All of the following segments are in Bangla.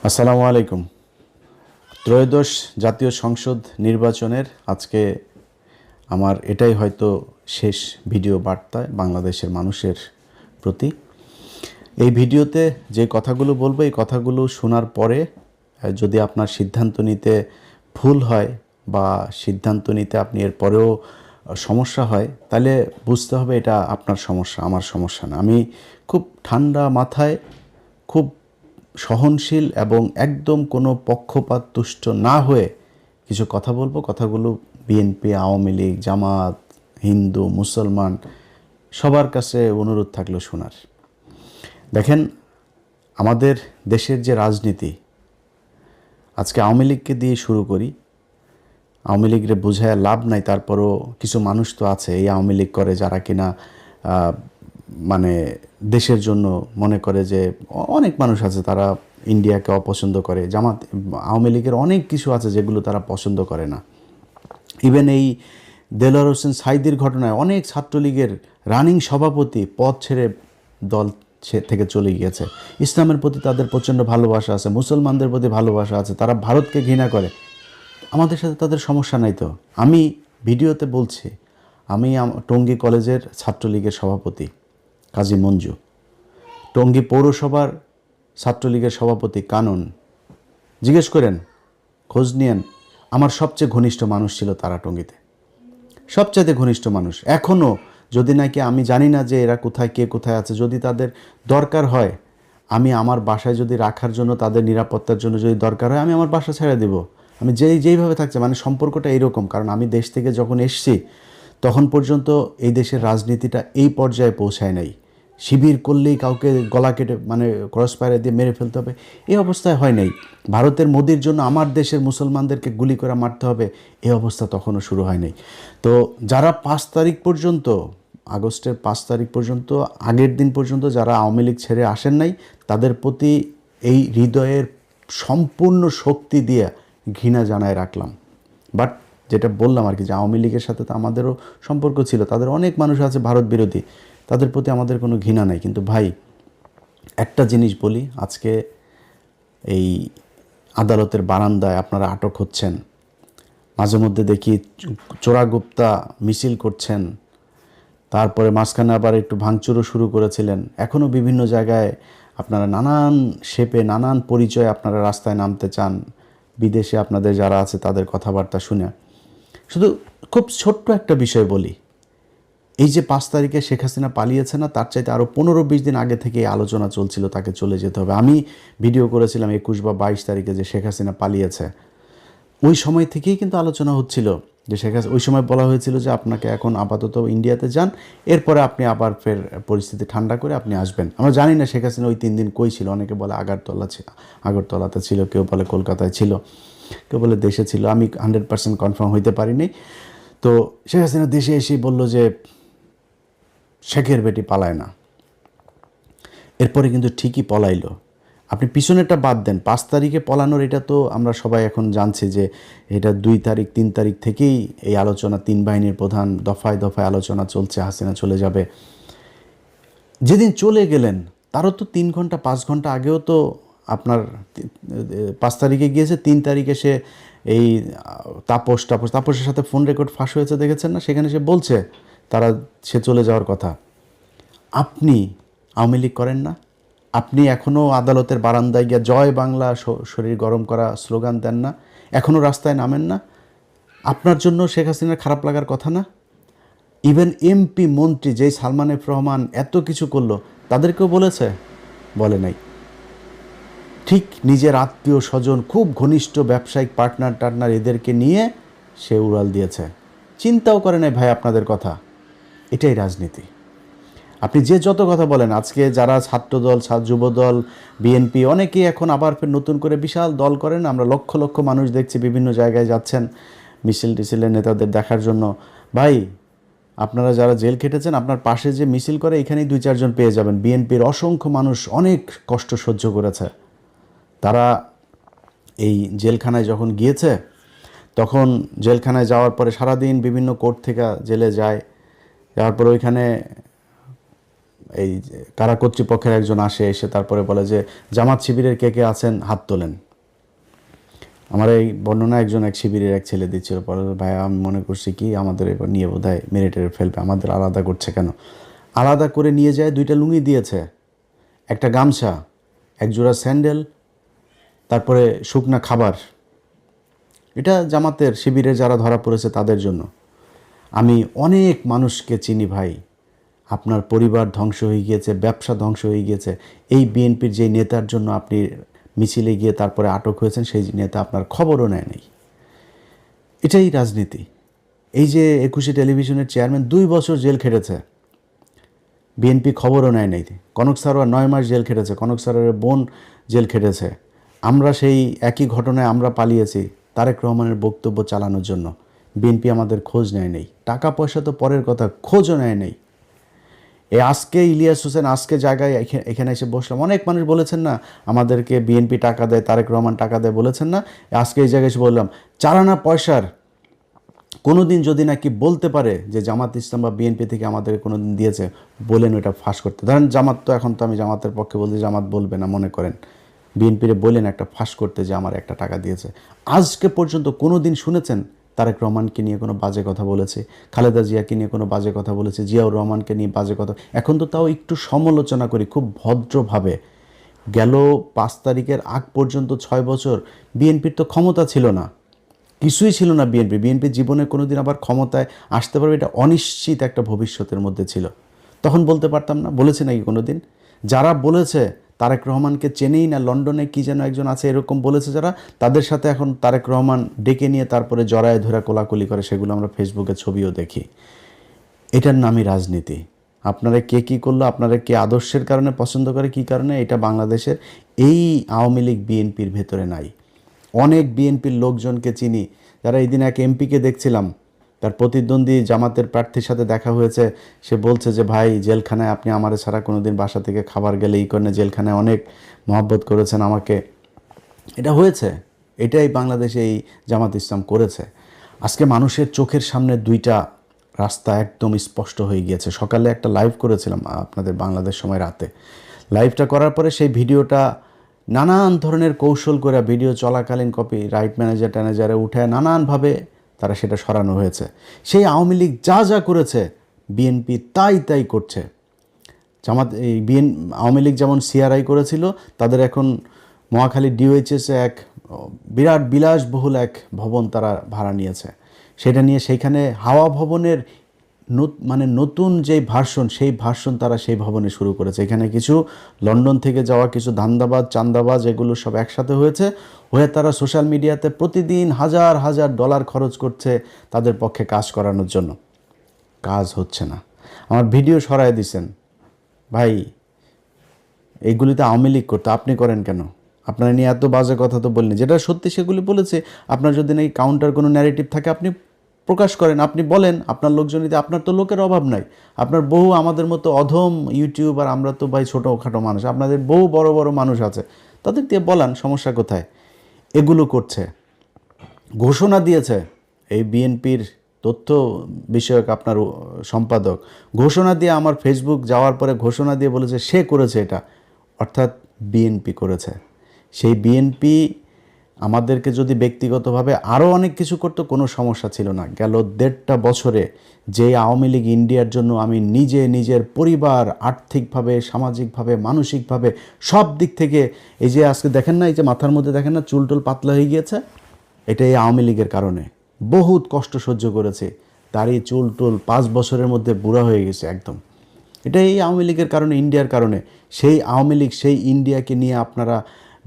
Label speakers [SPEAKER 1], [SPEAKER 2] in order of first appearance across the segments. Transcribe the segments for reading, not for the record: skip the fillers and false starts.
[SPEAKER 1] আসসালামু আলাইকুম। ত্রয়োদশ জাতীয় সংসদ নির্বাচনের আজকে আমার এটাই হয়তো শেষ ভিডিও বার্তা বাংলাদেশের মানুষের প্রতি। এই ভিডিওতে যে কথাগুলো বলবো এই কথাগুলো শোনার পরে যদি আপনার সিদ্ধান্ত নিতে ভুল হয় বা সিদ্ধান্ত নিতে আপনি এর পরেও সমস্যা হয়, তাহলে বুঝতে হবে এটা আপনার সমস্যা, আমার সমস্যা না। আমি খুব ঠান্ডা মাথায়, খুব সহনশীল এবং একদম কোনো পক্ষপাত তুষ্ট না হয়ে কিছু কথা বলবো। কথাগুলো বিএনপি, আওয়ামী লীগ, জামাত, হিন্দু, মুসলমান সবার কাছে অনুরোধ থাকলো শোনার। দেখেন, আমাদের দেশের যে রাজনীতি, আজকে আওয়ামী লীগকে দিয়ে শুরু করি। আওয়ামী লীগরে বোঝায় লাভ নাই, তারপরও কিছু মানুষ তো আছে এই আওয়ামী লীগ করে যারা কিনা মানে দেশের জন্য মনে করে যে অনেক মানুষ আছে তারা ইন্ডিয়াকে অপছন্দ করে। জামাত, আওয়ামী লীগের অনেক কিছু আছে যেগুলো তারা পছন্দ করে না। ইভেন এই দেলোয়ার হোসেন সাঈদীর ঘটনায় অনেক ছাত্রলীগের রানিং সভাপতি পদ ছেড়ে দল থেকে চলে গিয়েছে। ইসলামের প্রতি তাদের প্রচণ্ড ভালোবাসা আছে, মুসলমানদের প্রতি ভালোবাসা আছে, তারা ভারতকে ঘৃণা করে। আমাদের সাথে তাদের সমস্যা নাই তো। আমি ভিডিওতে বলছি, আমি টঙ্গী কলেজের ছাত্রলীগের সভাপতি কাজী মঞ্জু, টঙ্গী পৌরসভার ছাত্রলীগের সভাপতি কানন। জিজ্ঞেস করেন, খোঁজ নিয়েন, আমার সবচেয়ে ঘনিষ্ঠ মানুষ ছিল তারা টঙ্গীতে, সবচাইতে ঘনিষ্ঠ মানুষ। এখনও যদি নাকি আমি জানি না যে এরা কোথায়, কে কোথায় আছে, যদি তাদের দরকার হয়, আমি আমার বাসায় যদি রাখার জন্য, তাদের নিরাপত্তার জন্য যদি দরকার হয়, আমি আমার বাসা ছেড়ে দেব। আমি যেইভাবে থাকছে, মানে সম্পর্কটা এইরকম। কারণ আমি দেশ থেকে যখন এসছি তখন পর্যন্ত এই দেশের রাজনীতিটা এই পর্যায়ে পৌঁছায় নাই। শিবির করলেই কাউকে গলা কেটে মানে ক্রস ফায়ার দিয়ে মেরে ফেলতে হবে, এই অবস্থায় হয় নাই। ভারতের মোদির জন্য আমার দেশের মুসলমানদেরকে গুলি করে মারতে হবে, এই অবস্থা তখনও শুরু হয় নাই। তো যারা 5 তারিখ পর্যন্ত, আগস্টের 5 তারিখ পর্যন্ত, আগের দিন পর্যন্ত যারা আওয়ামী লীগ ছেড়ে আসেন নাই, তাদের প্রতি এই হৃদয়ের সম্পূর্ণ শক্তি দিয়ে ঘৃণা জানায় রাখলাম। বাট যেটা বললাম আর কি, যে আওয়ামী লীগের সাথে তো আমাদেরও সম্পর্ক ছিল, তাদের অনেক মানুষ আছে ভারত বিরোধী, তাদের প্রতি আমাদের কোনো ঘৃণা নাই। কিন্তু ভাই, একটা জিনিস বলি, আজকে এই আদালতের বারান্দায় আপনারা আটক হচ্ছেন, মাঝে মধ্যে দেখি চোরাগুপ্তা মিছিল করছেন, তারপরে মাঝখানে আবার একটু ভাঙচুরও শুরু করেছিলেন। এখনও বিভিন্ন জায়গায় আপনারা নানান শেপে, নানান পরিচয়ে আপনারা রাস্তায় নামতে চান, বিদেশে আপনাদের যারা আছে তাদের কথাবার্তা শুনে। শুধু খুব ছোট্ট একটা বিষয় বলি, এই যে 5 তারিখে শেখ হাসিনা পালিয়েছে না, তার চাইতে আরও 15-20 দিন আগে থেকে এই আলোচনা চলছিল তাকে চলে যেতে হবে। আমি ভিডিও করেছিলাম 21 বা 22 তারিখে যে শেখ হাসিনা পালিয়েছে। ওই সময় থেকেই কিন্তু আলোচনা হচ্ছিল যে শেখ হাসিনা, ওই সময় বলা হয়েছিল যে আপনাকে এখন আপাতত ইন্ডিয়াতে যান, এরপরে আপনি আবার ফের পরিস্থিতি ঠান্ডা করে আপনি আসবেন। আমরা জানি না শেখ হাসিনা ওই 3 দিন কই ছিল। অনেকে বলে আগরতলাতে ছিল, কেউ বলে কলকাতায় ছিল, কেউ বলে দেশে ছিল। আমি 100% কনফার্ম হইতে পারিনি। তো শেখ হাসিনা দেশে এসেই বলল যে শেখের বেটি পালায় না। এরপরে কিন্তু ঠিকই পলাইলো। আপনি পিছনেরটা বাদ দেন, 5 তারিখে পলানোর এটা তো আমরা সবাই এখন জানছি যে এটা 2 তারিখ 3 তারিখ থেকেই এই আলোচনা, 3 বাহিনীর প্রধান দফায় দফায় আলোচনা চলছে, হাসিনা চলে যাবে। যেদিন চলে গেলেন তারও তো 3 ঘন্টা 5 ঘন্টা আগেও তো আপনার 5 তারিখে গিয়েছে, 3 তারিখে সে এই তাপসের সাথে ফোন রেকর্ড ফাঁস হয়েছে, দেখেছেন না? সেখানে সে বলছে সে চলে যাওয়ার কথা। আপনি আওয়ামী লীগ করেন না? আপনি এখনও আদালতের বারান্দায় গিয়ে জয় বাংলা শরীর গরম করা স্লোগান দেন না? এখনও রাস্তায় নামেন না? আপনার জন্য শেখ হাসিনার খারাপ লাগার কথা না? ইভেন এমপি মন্ত্রী যেই সালমান এফ রহমান এত কিছু করলো, তাদেরকেও বলেছে? বলে নাই। ঠিক নিজের আত্মীয় স্বজন, খুব ঘনিষ্ঠ ব্যবসায়িক পার্টনার এদেরকে নিয়ে সে উড়াল দিয়েছে। চিন্তাও করে নাই ভাই আপনাদের কথা। এটাই রাজনীতি। আপনি যে যত কথা বলেন, আজকে যারা ছাত্রদল, যুবদল, বিএনপি অনেকেই এখন আবার ফের নতুন করে বিশাল দল করেন। আমরা লক্ষ লক্ষ মানুষ দেখছি বিভিন্ন জায়গায় যাচ্ছেন মিছিল টিছিলের নেতাদের দেখার জন্য। ভাই, আপনারা যারা জেল খেটেছেন, আপনার পাশে যে মিছিল করে এখানেই 2-4 জন পেয়ে যাবেন। বিএনপির অসংখ্য মানুষ অনেক কষ্ট সহ্য করেছে। তারা এই জেলখানায় যখন গিয়েছে, তখন জেলখানায় যাওয়ার পরে সারাদিন বিভিন্ন কোর্ট থেকে জেলে যায়, যাওয়ার পরে ওইখানে এই কারা কর্তৃপক্ষের একজন এসে তারপরে বলে যে জামাত শিবিরের কে কে আছেন হাত তোলেন। আমার এই বর্ণনা এক শিবিরের এক ছেলে দিচ্ছিল, পরে ভাই আমি মনে করছি কি আমাদের এবার নিয়ে বোধহয় মেরে টেরে ফেলবে, আমাদের আলাদা করছে কেন। আলাদা করে নিয়ে যায়, 2টা লুঙ্গি দিয়েছে, একটা গামছা, এক জোড়া স্যান্ডেল, তারপরে শুকনা খাবার। এটা জামাতের শিবিরে যারা ধরা পড়েছে তাদের জন্য। আমি অনেক মানুষকে চিনি ভাই, আপনার পরিবার ধ্বংস হয়ে গিয়েছে, ব্যবসা ধ্বংস হয়ে গিয়েছে এই বিএনপির যে নেতার জন্য। আপনি মিছিলে গিয়ে তারপরে আটক হয়েছেন, সেই নেতা আপনার খবরও নেয় নাই। এটাই রাজনীতি। এই যে 21 টেলিভিশনের চেয়ারম্যান 2 বছর জেল খেটেছে, বিএনপি খবরও নেয় নাই। কনক সারোয়ার 9 মাস জেল খেটেছে, কনক সারোয়ারের বোন জেল খেটেছে। আমরা সেই একই ঘটনায় আমরা পালিয়েছি তারেক রহমানের বক্তব্য চালানোর জন্য। বিএনপি আমাদের খোঁজ নেয় নেই, টাকা পয়সা তো পরের কথা, খোঁজও নেয় নেই। আজকে ইলিয়াস হোসেন আজকে জায়গায় এখানে এসে বসলাম, অনেক মানুষ বলেছেন না আমাদেরকে বিএনপি টাকা দেয়, তারেক রহমান টাকা দেয় বলেছেন না, আজকে এই জায়গায় এসে বললাম চারানা পয়সার কোনো দিন যদি নাকি বলতে পারে যে জামাত ইসলাম বা বিএনপি থেকে আমাদের কোনো দিন দিয়েছে, বলেন ওটা ফাঁস করতে। ধরেন জামাত, তো এখন তো আমি জামাতের পক্ষে বলছি, জামাত বলবে না মনে করেন, বিএনপিরে বলেন একটা ফাঁস করতে যে আমার একটা টাকা দিয়েছে। আজকে পর্যন্ত কোনো দিন শুনেছেন তারেক রহমানকে নিয়ে কোনো বাজে কথা বলেছে, খালেদা জিয়াকে নিয়ে কোনো বাজে কথা বলেছে, জিয়াউর রহমানকে নিয়ে বাজে কথা? এখন তো তাও একটু সমালোচনা করি খুব ভদ্রভাবে। গেল 5 তারিখের আগ পর্যন্ত 6 বছর বিএনপির তো ক্ষমতা ছিল না, কিছুই ছিল না। বিএনপি জীবনে কোনো দিন আবার ক্ষমতায় আসতে পারবে এটা অনিশ্চিত একটা ভবিষ্যতের মধ্যে ছিল। তখন বলতে পারতাম না? বলেছে নাকি কোনো দিন? যারা বলেছে তারেক রহমানকে চেনেই না, লন্ডনে কি যেন একজন আছে এরকম বলেছে যারা, তাদের সাথে এখন তারেক রহমান ডেকে নিয়ে তারপরে জড়ায় ধরে কোলাকুলি করে, সেগুলো আমরা ফেসবুকে ছবিও দেখি। এটার নামই রাজনীতি। আপনারা কে কী করলো, আপনারা কে আদর্শের কারণে পছন্দ করে, কী কারণে, এটা বাংলাদেশের এই আওয়ামী লীগ বিএনপির ভেতরে নাই। অনেক বিএনপির লোকজনকে চিনি, যারা এই দিন এক এমপিকে দেখছিলাম, তার প্রতিদ্বন্দ্বী জামাতের প্রার্থীর সাথে দেখা হয়েছে, সে বলছে যে ভাই জেলখানায় আপনি আমার ছাড়া কোনো দিন বাসা থেকে খাবার গেলে এই করেন, জেলখানায় অনেক মহব্বত করেছেন আমাকে। এটা হয়েছে, এটাই বাংলাদেশে এই জামাত ইসলাম করেছে। আজকে মানুষের চোখের সামনে 2টা রাস্তা একদম স্পষ্ট হয়ে গিয়েছে। সকালে একটা লাইভ করেছিলাম আপনাদের বাংলাদেশ সময় রাতে, লাইভটা করার পরে সেই ভিডিওটা নানান ধরনের কৌশল করে ভিডিও চলাকালীন কপি রাইট ম্যানেজারে উঠায় নানানভাবে তারা সেটা সরানো হয়েছে। সেই আওয়ামী লীগ যা যা করেছে বিএনপি তাই করছে। জামাত এই আওয়ামী লীগ যেমন সিআরআই করেছিল, তাদের এখন মহাখালী ডিওএইচএসে এক বিরাট বিলাসবহুল এক ভবন তারা ভাড়া নিয়েছে। সেটা নিয়ে সেইখানে হাওয়া ভবনের মানে নতুন যেই ভার্সন, সেই ভার্সন তারা সেই ভবনে শুরু করেছে। এখানে কিছু লন্ডন থেকে যাওয়া কিছু ধান্দাবাজ চান্দাবাজ এগুলো সব একসাথে হয়ে তারা সোশ্যাল মিডিয়াতে প্রতিদিন হাজার হাজার ডলার খরচ করছে তাদের পক্ষে কাজ করানোর জন্য। কাজ হচ্ছে না, আমার ভিডিও সরায় দিছেন। ভাই এইগুলিতে আওয়ামী লীগ করতো, আপনি করেন কেন? আপনারা নিয়ে এত বাজে কথা তো বললেন, যেটা সত্যি সেগুলি বলেছে। আপনার যদি নাকি কাউন্টার কোনো ন্যারেটিভ থাকে আপনি প্রকাশ করেন, আপনি বলেন, আপনার লোকজন দিতে, আপনার তো লোকের অভাব নাই। আপনার বহু আমাদের মতো অধম ইউটিউবার, আমরা তো ভাই ছোটোখাটো মানুষ, আপনাদের বহু বড় বড় মানুষ আছে, তাদের দিয়ে বলান, সমস্যা কোথায়? এগুলো করছে, ঘোষণা দিয়েছে এই বিএনপির তথ্য বিষয়ক আপনার সম্পাদক, ঘোষণা দিয়ে আমার ফেসবুক যাওয়ার পরে ঘোষণা দিয়ে বলেছে সে করেছে এটা, অর্থাৎ বিএনপি করেছে। সেই বিএনপি আমাদেরকে যদি ব্যক্তিগতভাবে আরও অনেক কিছু করতো কোনো সমস্যা ছিল না। গেল 1.5টা বছরে যে আওয়ামী লীগ ইন্ডিয়ার জন্য আমি নিজের পরিবার আর্থিকভাবে, সামাজিকভাবে, মানসিকভাবে সব দিক থেকে, এই যে আজকে দেখেন না, এই যে মাথার মধ্যে দেখেন না চুলটুল পাতলা হয়ে গিয়েছে, এটা এই আওয়ামী লীগের কারণে। বহুত কষ্ট সহ্য করেছে, তারই চুলটুল 5 বছরের মধ্যে বুড়া হয়ে গেছে একদম। এটা এই আওয়ামী লীগের কারণে, ইন্ডিয়ার কারণে। সেই আওয়ামী লীগ, সেই ইন্ডিয়াকে নিয়ে আপনারা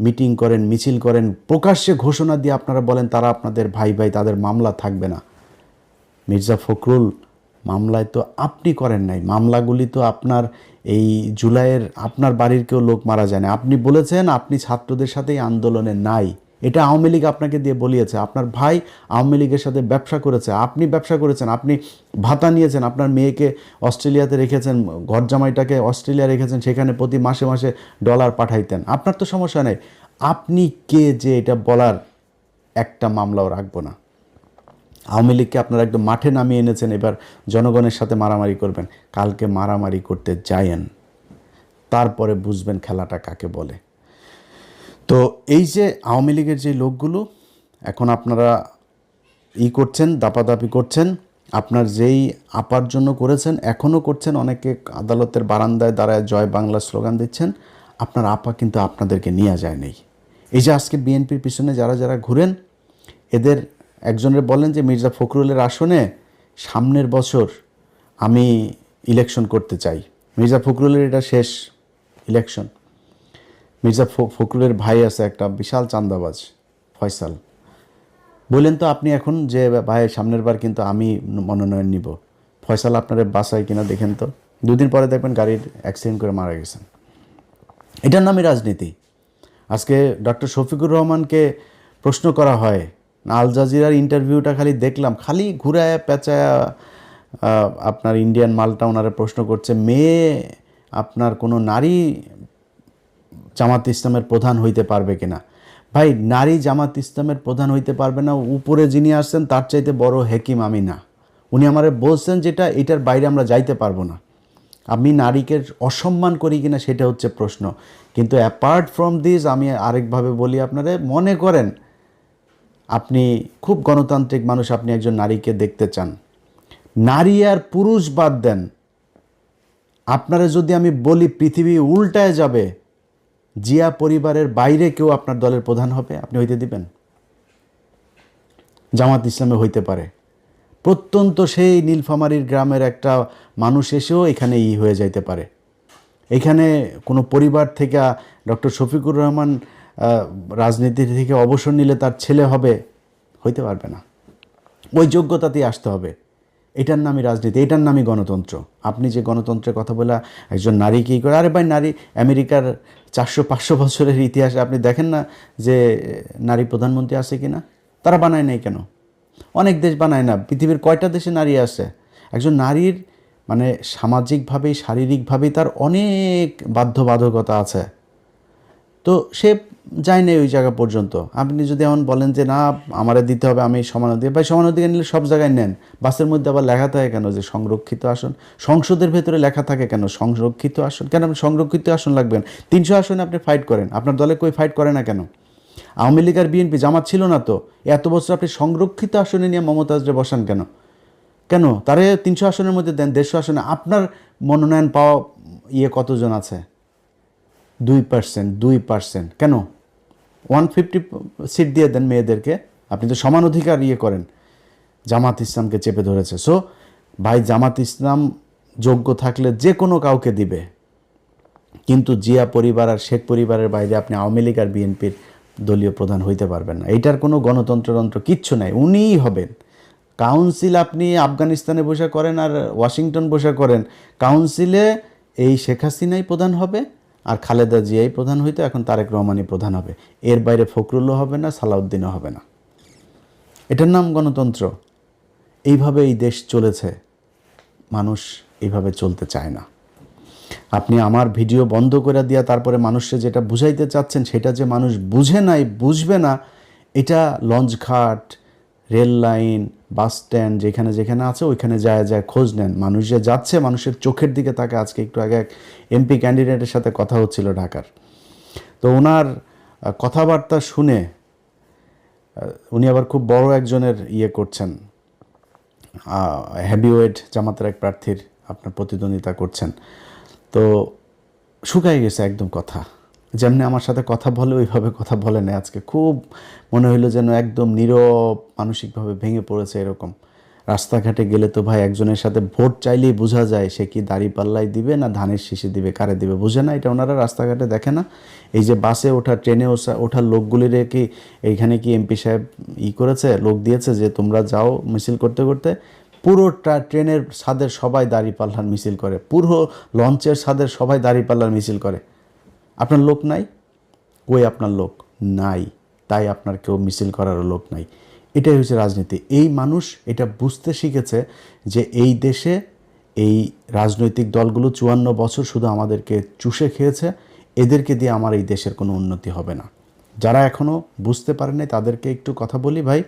[SPEAKER 1] মিটিং করেন, মিছিল করেন, প্রকাশ্যে ঘোষণা দিয়ে আপনারা বলেন তারা আপনাদের ভাই, তাদের মামলা থাকবে না। মির্জা ফখরুল মামলায় তো আপনি করেন নাই, মামলাগুলি তো আপনার এই জুলাইয়ের আপনার বাড়ির কেউ লোক মারা যায় না। আপনি বলেছেন আপনি ছাত্রদের সাথেই আন্দোলনে নাই, এটা আওয়ামী লীগ আপনাকে দিয়ে বলিয়েছে। আপনার ভাই আওয়ামী লীগের সাথে ব্যবসা করেছে, আপনি ব্যবসা করেছেন, আপনি ভাতা নিয়েছেন, আপনার মেয়েকে অস্ট্রেলিয়াতে রেখেছেন, ঘর জামাইটাকে অস্ট্রেলিয়া রেখেছেন, সেখানে প্রতি মাসে মাসে ডলার পাঠাইতেন। আপনার তো সমস্যা নেই, আপনি কে যে এটা বলার? একটা মামলাও রাখবো না। আওয়ামী লীগকে আপনারা একদম মাঠে নামিয়ে এনেছেন, এবার জনগণের সাথে মারামারি করবেন। কালকে মারামারি করতে যায়েন, তারপরে বুঝবেন খেলাটা কাকে বলে। তো এই যে আওয়ামী লীগের যে লোকগুলো এখন আপনারা করছেন, দাপাদাপি করছেন, আপনার যেই আপার জন্য করেছেন এখনও করছেন, অনেকে আদালতের বারান্দায় দাঁড়ায় জয় বাংলা স্লোগান দিচ্ছেন, আপনার আপা কিন্তু আপনাদেরকে নিয়ে যায় নেই। এই যে আজকে বিএনপির পিছনে যারা যারা ঘুরেন, এদের একজনের বলেন যে মির্জা ফখরুলের আসনে সামনের বছর আমি ইলেকশন করতে চাই। মির্জা ফখরুলের এটা শেষ ইলেকশন। মির্জা ফখরুলের ভাই আছে একটা বিশাল চাঁদাবাজ, ফয়সাল, বললেন তো আপনি এখন যে ভাই সামনের বার কিন্তু আমি মনোনয়ন নিব, ফয়সাল আপনার বাসায় কিনা দেখেন তো। 2 দিন পরে দেখবেন গাড়ির অ্যাক্সিডেন্ট করে মারা গেছেন। এটার নামই রাজনীতি। আজকে ডক্টর শফিকুর রহমানকে প্রশ্ন করা হয়, আল জাজিরার ইন্টারভিউটা খালি দেখলাম, খালি ঘুরায় পেঁচায় আপনার ইন্ডিয়ান মালটা ওনারা প্রশ্ন করছে, মেয়ে আপনার কোনো নারী জামাত ইসলামের প্রধান হইতে পারবে কিনা। ভাই, নারী জামাত ইসলামের প্রধান হইতে পারবে না, উপরে যিনি আসছেন তার চাইতে বড় হেকিম আমি না। উনি আমারে বলছেন যেটা, এটার বাইরে আমরা যাইতে পারবো না। আমি নারীকে অসম্মান করি কিনা সেটা হচ্ছে প্রশ্ন। কিন্তু অ্যাপার্ট ফ্রম দিস আমি আরেকভাবে বলি আপনারা, মনে করেন আপনি খুব গণতান্ত্রিক মানুষ, আপনি একজন নারীকে দেখতে চান, নারী আর পুরুষ বাদ দেন, আপনারা যদি আমি বলি পৃথিবী উল্টায় যাবে, জিয়া পরিবারের বাইরে কেউ আপনার দলের প্রধান হবে, আপনি হইতে দিবেন? জামাত ইসলামে হইতে পারে, প্রত্যন্ত সেই নীলফামারীর গ্রামের একটা মানুষ এসেও এখানে হয়ে যাইতে পারে। এখানে কোনো পরিবার থেকে ডক্টর শফিকুর রহমান রাজনীতি থেকে অবসর নিলে তার ছেলে হবে, হইতে পারবে না। ওই যোগ্যতাতেই আসতে হবে। এটার নামই রাজনীতি, এটার নামই গণতন্ত্র। আপনি যে গণতন্ত্রের কথা বলে একজন নারী কী করে, আরে ভাই, নারী আমেরিকার 400-500 বছরের ইতিহাসে আপনি দেখেন না যে নারী প্রধানমন্ত্রী আছে কি না? তারা বানায় নাই কেন? অনেক দেশ বানায় না। পৃথিবীর কয়টা দেশে নারী আছে? একজন নারীর মানে সামাজিকভাবেই শারীরিকভাবেই তার অনেক বাধ্যবাধকতা আছে, তো সে যায় না ওই জায়গা পর্যন্ত। আপনি যদি এমন বলেন যে না আমারে দিতে হবে, আমি সমানাধিকার, ভাই সমানাধিকার নিলে সব জায়গায় নেন। বাসের মধ্যে আবার লেখা থাকে কেন যে সংরক্ষিত আসন? সংসদের ভেতরে লেখা থাকে কেন সংরক্ষিত আসন? কেন আপনি সংরক্ষিত আসন লাগবেন? 300 আসনে আপনি ফাইট করেন, আপনার দলে কই ফাইট করে না কেন? আওয়ামী লীগ আর বিএনপি জামাত ছিল না তো, এত বছর আপনি সংরক্ষিত আসনে নিয়ে মমতাজরে বসান কেন? কেন তারে 300 আসনের মধ্যে দেন, 150 আসনে আপনার মনোনয়ন পাওয়া কতজন আছে? 2%। কেন 150 সিট দিয়ে দেন মেয়েদেরকে? আপনি তো সমান অধিকার করেন। জামাত ইসলামকে চেপে ধরেছে। সো ভাই, জামাত ইসলাম যোগ্য থাকলে যে কোনো কাউকে দিবে, কিন্তু জিয়া পরিবার আর শেখ পরিবারের বাইরে আপনি আওয়ামী লীগ আর বিএনপির দলীয় প্রধান হইতে পারবেন না। এইটার কোনো গণতন্ত্রতন্ত্র কিচ্ছু নাই, উনিই হবেন। কাউন্সিল আপনি আফগানিস্তানে বসে করেন আর ওয়াশিংটন বসে করেন, কাউন্সিলে এই শেখ হাসিনাই প্রধান হবে আর খালেদা জিয়াই প্রধান হইতো, এখন তারেক রহমানই প্রধান হবে। এর বাইরে ফখরুলও হবে না, সালাউদ্দিনও হবে না। এটার নাম গণতন্ত্র। এইভাবে এই দেশ চলেছে, মানুষ এইভাবে চলতে চায় না। আপনি আমার ভিডিও বন্ধ করে দিয়া তারপরে মানুষকে যেটা বুঝাইতে চাচ্ছেন সেটা যে মানুষ বুঝে নাই, বুঝবে না, এটা লঞ্চঘাট, রেল লাইন, বাস স্ট্যান্ড যেখানে যেখানে আছে ওইখানে যায় যায় খোঁজ নেন। মানুষ যে যাচ্ছে মানুষের চোখের দিকে তাকে। আজকে একটু আগে এক এমপি ক্যান্ডিডেটের সাথে কথা হচ্ছিল ঢাকার, তো ওনার কথাবার্তা শুনে, উনি আবার খুব বড় একজনের করছেন, হেভিওয়েট জামাতের এক প্রার্থীর আপনার প্রতিদ্বন্দ্বিতা করছেন, তো শুকাই গেছে একদম কথা। যেমনি আমার সাথে কথা বলে ওইভাবে কথা বলে না। আজকে খুব মনে হইলো যেন একদম নীরব, মানসিকভাবে ভেঙে পড়েছে এরকম। রাস্তাঘাটে গেলে তো ভাই একজনের সাথে ভোট চাইলেই বোঝা যায় সে কি দাঁড়িপাল্লাই দিবে না ধানের শীষে দিবে, কারে দিবে বুঝে না। এটা ওনারা রাস্তাঘাটে দেখে না। এই যে বাসে ওঠা, ট্রেনে ওঠার লোকগুলির কি এইখানে কি এমপি সাহেব করেছে, লোক দিয়েছে যে তোমরা যাও মিছিল করতে করতে? পুরো ট্রেনের ছাদের সবাই দাঁড়িপাল্লার মিছিল করে, পুরো লঞ্চের ছাদের সবাই দাঁড়িপাল্লার মিছিল করে। আপনার লোক নাই? কই আপনার লোক নাই, তাই আপনার কেউ মিছিল করারও লোক নাই। এটাই হচ্ছে রাজনীতি। এই মানুষ এটা বুঝতে শিখেছে যে এই দেশে এই রাজনৈতিক দলগুলো 54 বছর শুধু আমাদেরকে চুষে খেয়েছে, এদেরকে দিয়ে আমার এই দেশের কোনো উন্নতি হবে না। যারা এখনও বুঝতে পারে নাই তাদেরকে একটু কথা বলি, ভাই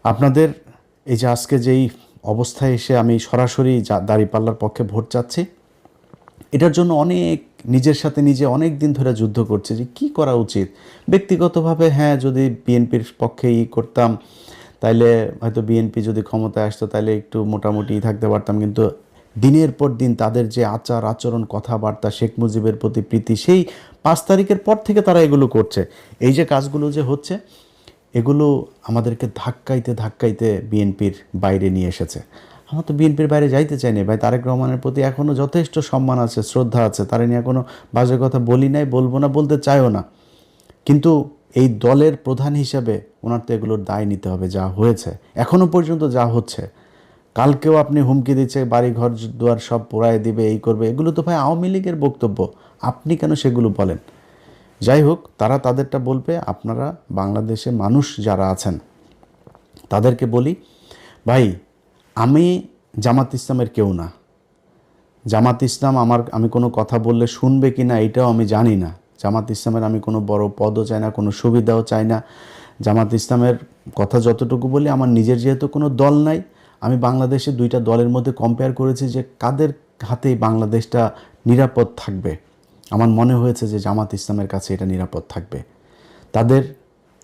[SPEAKER 1] আপনাদের এই যে আজকে যেই অবস্থায় এসে আমি সরাসরি দাঁড়িপাল্লার পক্ষে ভোট চাচ্ছি, এটার জন্য অনেক নিজের সাথে নিজে অনেক দিন ধরে যুদ্ধ করছে যে কি করা উচিত। ব্যক্তিগতভাবে হ্যাঁ, যদি বিএনপির পক্ষে করতাম তাইলে হয়তো বিএনপি যদি ক্ষমতায় আসতো তাহলে একটু মোটামুটি থাকতে পারতাম, কিন্তু দিনের পর দিন তাদের যে আচার আচরণ কথাবার্তা, শেখ মুজিবের প্রতি প্রীতি, সেই 5 তারিখের পর থেকে তারা এগুলো করছে। এই যে কাজগুলো যে হচ্ছে, এগুলো আমাদেরকে ধাক্কাইতে ধাক্কাইতে বিএনপির বাইরে নিয়ে এসেছে। আমরা তো বিএনপির বাইরে যাইতে চাইনি ভাই। তারেক রহমানের প্রতি এখনও যথেষ্ট সম্মান আছে, শ্রদ্ধা আছে, তারা নিয়ে কোনো বাজে কথা বলি নাই, বলবো না, বলতে চাইও না। কিন্তু এই দলের প্রধান হিসাবে ওনার তো এগুলোর দায় নিতে হবে। যা হয়েছে এখনও পর্যন্ত, যা হচ্ছে, কালকেও আপনি হুমকি দিচ্ছে বাড়ি ঘর দুয়ার সব পোড়ায় দিবে, এই করবে, এগুলো তো ভাই আওয়ামী লীগের বক্তব্য। আপনি কেন সেগুলো বলেন? যাই হোক, তারা তাদেরটা বলবে। আপনারা বাংলাদেশে মানুষ যারা আছেন তাদেরকে বলি, ভাই আমি জামাত ইসলামের কেউ না। জামাত ইসলাম আমি কোনো কথা বললে শুনবে কি না এটাও আমি জানি না। জামাত ইসলামের আমি কোনো বড় পদও চাই না, কোনো সুবিধাও চাই না। জামাত ইসলামের কথা যতটুকু বলি, আমার নিজের যেহেতু কোনো দল নাই, আমি বাংলাদেশে 2টা দলের মধ্যে কম্পেয়ার করেছি যে কাদের হাতেই বাংলাদেশটা নিরাপদ থাকবে। আমার মনে হয়েছে যে জামাত ইসলামের কাছে এটা নিরাপদ থাকবে। তাদের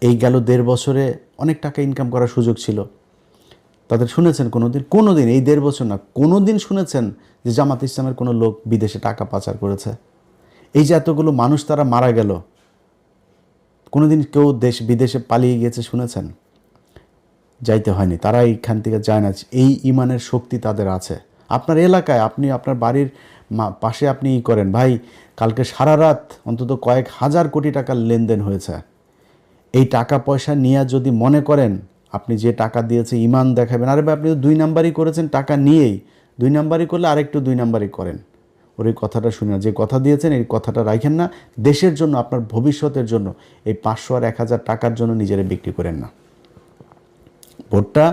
[SPEAKER 1] এই গেল 1.5 বছরে অনেক টাকা ইনকাম করার সুযোগ ছিল। তাদের শুনেছেন কোনো দিন এই 1.5 বছর না, কোনো দিন শুনেছেন যে জামাত ইসলামের কোনো লোক বিদেশে টাকা পাচার করেছে? এই যে এতগুলো মানুষ তারা মারা গেল, কোনো দিন কেউ বিদেশে পালিয়ে গিয়েছে শুনেছেন? যাইতে হয়নি, তারা এইখান থেকে যায় না। এই ইমানের শক্তি তাদের আছে। আপনার এলাকায়, আপনি আপনার বাড়ির পাশে আপনি করেন ভাই, কালকে সারা রাত অন্তত কয়েক হাজার কোটি টাকার লেনদেন হয়েছে। এই টাকা পয়সা নিয়ে যদি মনে করেন আপনি যে টাকা দিয়েছে ইমান দেখাবেন, আরে ভাই আপনি তো 2 নাম্বারই করেছেন টাকা নিয়েই। 2 নাম্বারই করলে আরেকটু 2 নাম্বারই করেন। ওর এই কথাটা শুনে যে কথা দিয়েছেন এই কথাটা রাখেন না। দেশের জন্য, আপনার ভবিষ্যতের জন্য এই 500 আর 1000 টাকার জন্য নিজেরা বিক্রি করেন না। ভোটটা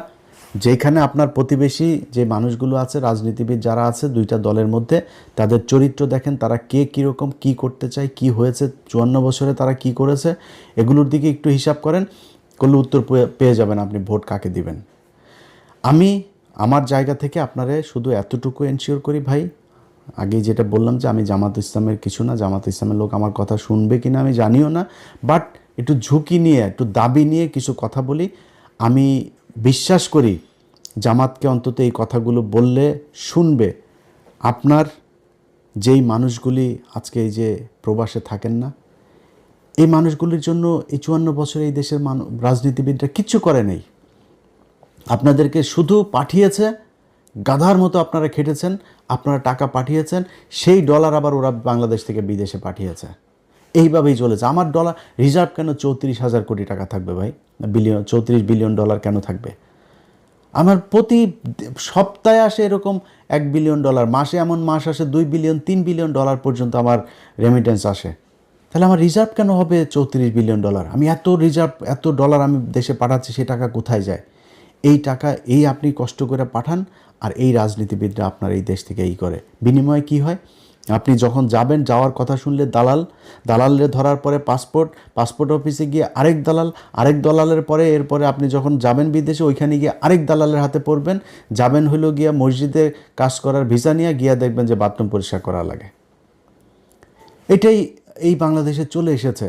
[SPEAKER 1] যেখানে আপনার প্রতিবেশী যে মানুষগুলো আছে, রাজনীতিবিদ যারা আছে 2টা দলের মধ্যে, তাদের চরিত্র দেখেন, তারা কে কীরকম, কী করতে চায়, কি হয়েছে 54 বছরে তারা কি করেছে, এগুলোর দিকে একটু হিসাব করেন, করলে উত্তর পেয়ে যাবেন আপনি ভোট কাকে দিবেন। আমি আমার জায়গা থেকে আপনারে শুধু এতটুকু এনশিওর করি ভাই, আগে যেটা বললাম যে আমি জামাত ইসলামের কিছু না, জামাত ইসলামের লোক আমার কথা শুনবে কিনা আমি জানিও না, বাট একটু ঝুঁকি নিয়ে, একটু দাবি নিয়ে কিছু কথা বলি। আমি বিশ্বাস করি জামাতকে অন্তত এই কথাগুলো বললে শুনবে। আপনার যেই মানুষগুলি আজকে এই যে প্রবাসে থাকেন না, এই মানুষগুলির জন্য এই 54 বছরে এই দেশের রাজনীতিবিদরা কিচ্ছু করে নেই। আপনাদেরকে শুধু পাঠিয়েছে, গাধার মতো আপনারা খেটেছেন, আপনারা টাকা পাঠিয়েছেন, সেই ডলার আবার ওরা বাংলাদেশ থেকে বিদেশে পাঠিয়েছে। এইভাবেই চলেছে। আমার ডলার রিজার্ভ কেন 34,000 কোটি টাকা থাকবে ভাই? 34 বিলিয়ন ডলার কেন থাকবে? আমার প্রতি সপ্তাহে আসে এরকম 1 বিলিয়ন ডলার, মাসে এমন মাস আসে 2 বিলিয়ন 3 বিলিয়ন ডলার পর্যন্ত আমার রেমিটেন্স আসে। তাহলে আমার রিজার্ভ কেন হবে 34 বিলিয়ন ডলার? আমি এত রিজার্ভ, এত ডলার আমি দেশে পাঠাচ্ছি, সেই টাকা কোথায় যায়? এই টাকা আপনি কষ্ট করে পাঠান, আর এই রাজনীতিবিদরা আপনার এই দেশ থেকে করে। বিনিময়ে কি হয়? আপনি যখন যাবেন, যাওয়ার কথা শুনলে দালালের ধরার পরে পাসপোর্ট অফিসে গিয়ে আরেক দালালের পরে এরপরে আপনি যখন যাবেন বিদেশে, ওইখানে গিয়ে আরেক দালালের হাতে পড়বেন। যাবেন হলো গিয়া মসজিদে কাজ করার ভিসা নিয়ে গিয়া দেখবেন যে বাথরুম পরিষ্কার করা লাগে। এটাই এই বাংলাদেশে চলে এসেছে।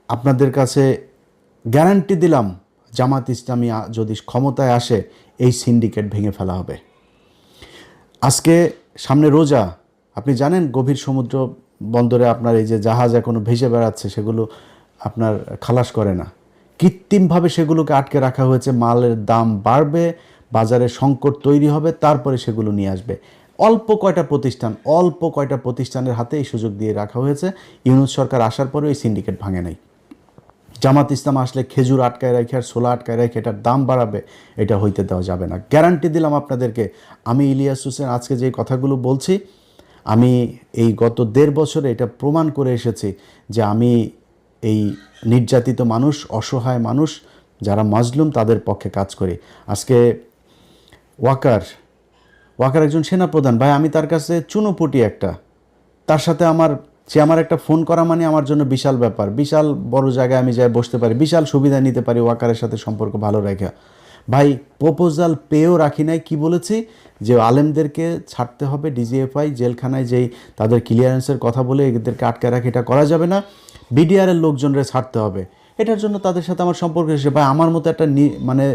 [SPEAKER 1] আপনাদের কাছে গ্যারান্টি দিলাম, জামাত ইসলামী যদি ক্ষমতায় আসে এই সিন্ডিকেট ভেঙে ফেলা হবে। আজকে সামনে রোজা, আপনি জানেন গভীর সমুদ্র বন্দরে আপনার এই যে জাহাজ এখনো ভেসে বেড়াচ্ছে, সেগুলো আপনার খালাস করে না, কৃত্রিমভাবে সেগুলোকে আটকে রাখা হয়েছে। মালের দাম বাড়বে, বাজারে সংকট তৈরি হবে, তারপরে সেগুলো নিয়ে আসবে। অল্প কয়টা প্রতিষ্ঠানের হাতে এই সুযোগ দিয়ে রাখা হয়েছে। ইউনূস সরকার আসার পরেও এই সিন্ডিকেট ভাঙে নাই। জামাত ইসলাম আসলে খেজুর আটকায় রাখে আর ছোলা আটকায় রাখে এটার দাম বাড়াবে, এটা হইতে দেওয়া যাবে না। গ্যারান্টি দিলাম আপনাদেরকে। আমি ইলিয়াস হোসেন আজকে যে কথাগুলো বলছি, আমি এই গত 1.5 বছরে এটা প্রমাণ করে এসেছি যে আমি এই নির্যাতিত মানুষ, অসহায় মানুষ যারা মাজলুম, তাদের পক্ষে কাজ করি। আজকে ওয়াকার একজন সেনাপ্রধান ভাই, আমি তার কাছে চুনোপুটি একটা, তার সাথে সে আমার একটা ফোন করা মানে আমার জন্য বিশাল ব্যাপার। বিশাল বড় জায়গায় আমি যাই বসতে পারি, বিশাল সুবিধা নিতে পারি ওয়াকারের সাথে সম্পর্ক ভালো রেখে। ভাই প্রপোজাল পেয়েও রাখি নাই, কি বলেছি যে আলেমদেরকে ছাড়তে হবে, ডিজিএফআই জেলখানায় যেই তাদের ক্লিয়ারেন্সের কথা বলে এদেরকে আটকে রাখে, এটা করা যাবে না, বিডিআরের লোকজনরা ছাড়তে হবে। এটার জন্য তাদের সাথে আমার সম্পর্ক এসে ভাই আমার মতো একটা মানে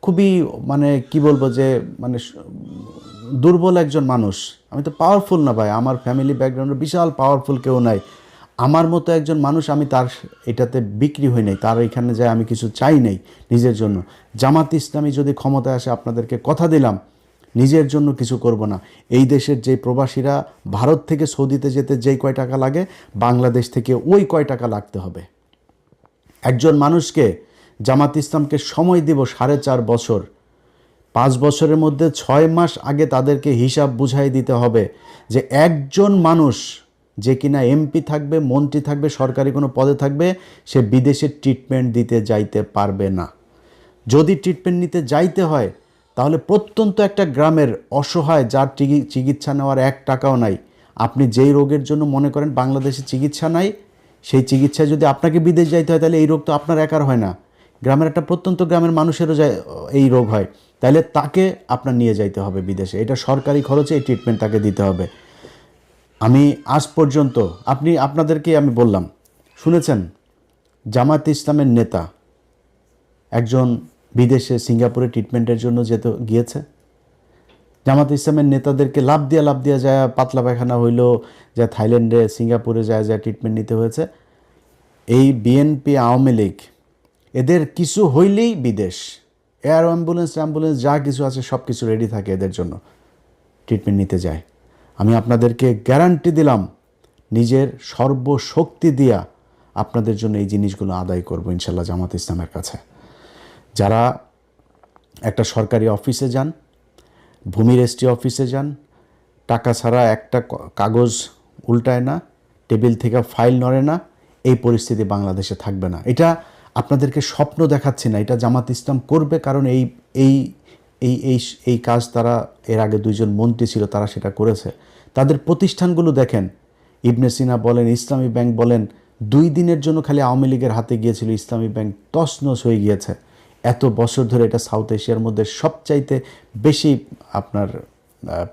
[SPEAKER 1] খুবই মানে কি বলবো যে মানে দুর্বল একজন মানুষ, আমি তো পাওয়ারফুল না ভাই, আমার ফ্যামিলি ব্যাকগ্রাউন্ডে বিশাল পাওয়ারফুল কেউ নাই, আমার মতো একজন মানুষ, আমি তার এটাতে বিক্রি হই নাই, তার এখানে যায় আমি কিছু চাই নাই নিজের জন্য। জামাত ইসলামী যদি ক্ষমতায় আসে আপনাদেরকে কথা দিলাম নিজের জন্য কিছু করব না। এই দেশের যে প্রবাসীরা ভারত থেকে সৌদিতে যেতে যেই কয় টাকা লাগে, বাংলাদেশ থেকে ওই কয় টাকা লাগতে হবে। একজন মানুষকে জামাত ইসলামকে সময় দিব 4.5 বছর, 5 বছরের মধ্যে 6 মাস আগে তাদেরকে হিসাব বুঝাই দিতে হবে যে একজন মানুষ যে কিনা এমপি থাকবে, মন্ত্রী থাকবে, সরকারি কোনো পদে থাকবে, সে বিদেশে ট্রিটমেন্ট দিতে যাইতে পারবে না। যদি ট্রিটমেন্ট নিতে যাইতে হয় তাহলে প্রত্যন্ত একটা গ্রামের অসহায় যার চিকিৎসা নেওয়ার 1 টাকাও নাই, আপনি যেই রোগের জন্য মনে করেন বাংলাদেশে চিকিৎসা নাই, সেই চিকিৎসায় যদি আপনাকে বিদেশ যাইতে হয় তাহলে এই রোগ তো আপনার একার হয় না, গ্রামের একটা প্রত্যন্ত গ্রামের মানুষেরও এই রোগ হয়, তাহলে তাকে আপনার নিয়ে যাইতে হবে বিদেশে, এটা সরকারি খরচে এই ট্রিটমেন্ট তাকে দিতে হবে। আমি আজ পর্যন্ত আপনাদেরকে আমি বললাম, শুনেছেন জামাত ইসলামের নেতা একজন বিদেশে সিঙ্গাপুরে ট্রিটমেন্টের জন্য গিয়েছে, জামাত ইসলামের নেতাদেরকে লাভ দিয়া যায়, পাতলা পায়খানা হইল, যা থাইল্যান্ডে সিঙ্গাপুরে যায় ট্রিটমেন্ট নিতে হয়েছে। এই বিএনপি আওয়ামী লীগ এদের কিছু হইলেই বিদেশ, এয়ার অ্যাম্বুলেন্স যা কিছু আছে সব কিছু রেডি থাকে এদের জন্য, ট্রিটমেন্ট নিতে যায়। আমি আপনাদেরকে গ্যারান্টি দিলাম নিজের সর্বশক্তি দিয়া আপনাদের জন্য এই জিনিসগুলো আদায় করব ইনশাল্লাহ জামাত ইসলামের কাছে। যারা একটা সরকারি অফিসে যান, ভূমি রেজিস্ট্রি অফিসে যান, টাকা ছাড়া একটা কাগজ উল্টায় না, টেবিল থেকে ফাইল নড়ে না, এই পরিস্থিতি বাংলাদেশে থাকবে না। এটা আপনাদেরকে স্বপ্ন দেখাচ্ছি না, এটা জামাত ইসলাম করবে, কারণ এই এই এই এই এই কাজ তারা এর আগে 2 জন মন্ত্রী ছিল তারা সেটা করেছে। তাদের প্রতিষ্ঠানগুলো দেখেন, ইবনে সিনা বলেন, ইসলামী ব্যাংক বলেন, 2 দিনের জন্য খালি আওয়ামী লীগের হাতে গিয়েছিল, ইসলামী ব্যাংক তছনছ হয়ে গিয়েছে। এত বছর ধরে এটা সাউথ এশিয়ার মধ্যে সবচাইতে বেশি আপনার